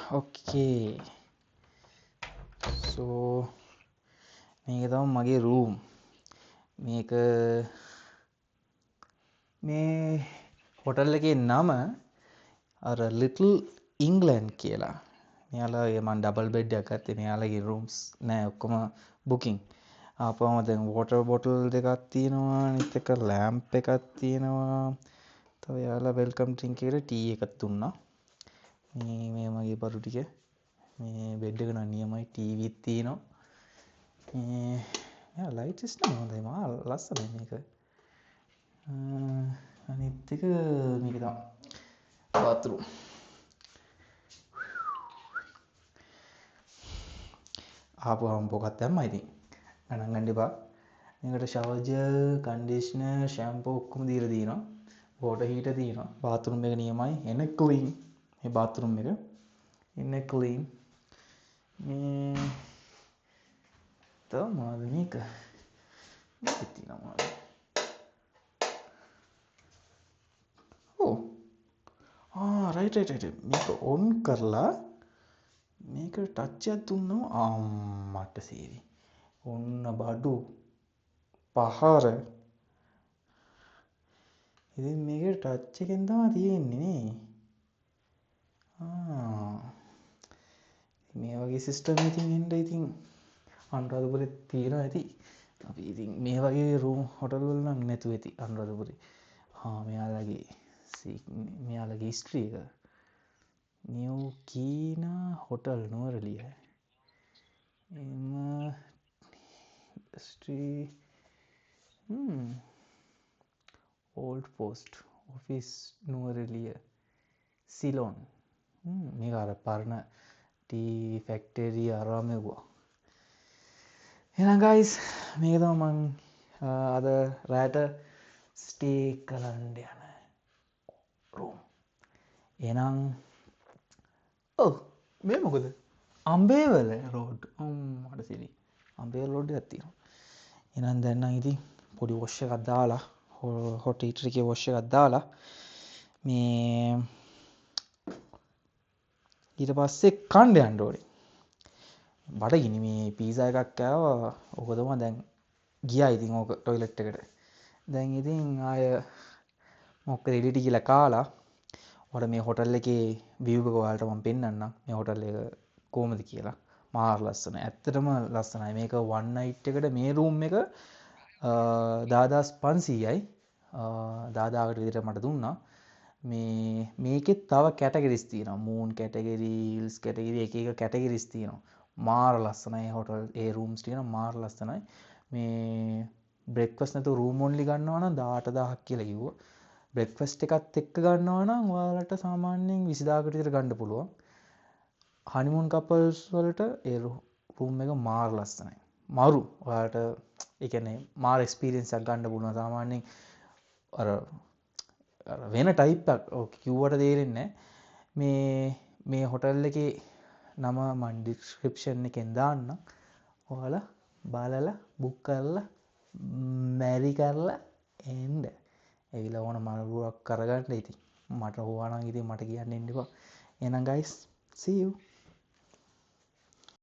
Okay. So මේක තමයි මගේ room. මේක මේ හොටල් එකේ නම අර Little England කියලා. මෙයාලා මම ඩබල් බෙඩ් එකක් ගත්තේ. මෙයාලගේ rooms නෑ ඔක්කොම booking. ආපුවම දැන් water bottle දෙකක් තියෙනවා. අනිත් එක lamp එකක් තියෙනවා. තව යාලා welcome drink එකට tea එකක් දුන්නා. මේ මගේ බඩු ටික. මේ බෙඩ් එක නම් නියමයි TV ත් තියෙනවා. ලයිට් සිස්ටම් හොඳයි මා ලස්සනයි මේක. අනිත් එක මේක තමයි bathroom. ආපුවම පොකක් දැම්මා ඉතින්. ගණන් ගන්න එපා. මේකට shower gel, conditioner, shampoo ඔක්කොම දීලා තියෙනවා. water heater තියෙනවා. bathroom එක නියමයි. එන clean. මේ bathroom එක. එන clean. මේ තව මොනවද මේක? මේක තියෙනවා මොනවද? රයිට් මේක ඔන් කරලා මේක ටච් එකක් දුන්නා මට සීරි. ඔන්න බඩු පහර. ඉතින් මේක ටච් එකෙන් තමයි තියෙන්නේ නේ. මේ වගේ සිස්ටම් එකකින් එන්න ඉතින් අනුරාධපුරේ තියෙනවා ඇති. අපි ඉතින් මේ වගේ රූම් හොටල් වල නම් නැතුව ඇති අනුරාධපුරේ. මෙයාලගේ හිස්ටරි එක. New Keena hotel Nuwara Eliya. එම history old post office Nuwara Eliya Ceylon. මේක අර පරණ ටී ෆැක්ටරි අරවා මෙව්වා. එහෙනම් ගයිස් මේක තමයි මං අද රාට ස්ටේ කරන්න යන රූම්. එහෙනම් මේ මොකද? අම්බේවල රෝඩ්. මට සිරි. අම්බේවල රෝඩ් එකක් තියෙනවා. එහෙනම් දැන් නම් ඉතින් පොඩි වොෂ් එකක් දාලා හොට් හීටර් එකේ වොෂ් එකක් දාලා මේ ඊට පස්සේ කන්න යන්න ඕනේ. බඩගිනි මේ පීසා එකක් කෑවා. ඕක තමයි දැන් ගියා ඉතින් ඕක টয়ලට් එකට. දැන් ඉතින් ආය මොකද එළියට ගිහලා කාලා ඔයාලට මේ හොටල් එකේ view එක ඔයාලට මම පෙන්නන්නම්. මේ හොටල් එක කොහමද කියලා. මාර ලස්සනයි. ඇත්තටම ලස්සනයි. මේක one night එකට මේ room එක 10500යි. 10000කට විතර මට දුන්නා. මේකෙත් තව කැටගරිස් තියෙනවා. මූන් කැටගරි, හිල්ස් කැටගරි එක එක කැටගරිස් තියෙනවා. මාර ලස්සනයි හොටල් ඒ රූම්ස් තියෙනවා මාර ලස්සනයි. මේ බ්‍රෙක්ෆාස්ට් නැතුව රූම් ඔන්ලි ගන්නවා නම් 18000ක් කියලා කිව්වා. බ්‍රෙක්ෆාස්ට් එකත් එක්ක ගන්නවා නම් ඔයාලට සාමාන්‍යයෙන් 20000කට විතර ගන්න පුළුවන්. හනිමූන් කපල්ස් වලට ඒ රූම් එක මාර ලස්සනයි. මරු ඔයාලට ඒ කියන්නේ මාර එක්ස්පීරියන්ස් එකක් ගන්න පුළුවන්. සාමාන්‍යයෙන් අර වෙන ටයිප් එකක් ඔක කිව්වට තේරෙන්නේ නැහැ. මේ හොටල් එකේ නම මම ඩිස්ක්‍රිප්ෂන් එකෙන් දාන්නම්. ඔයාලා බලලා බුක් කරලා මැරි කරලා එන්න. ඇවිල්ලා ඕන මලුවක් කරගන්න ඉතින්. මට ඕවා නම් ඉතින් මට කියන්න එන්න එපා. එහෙනම් guys see you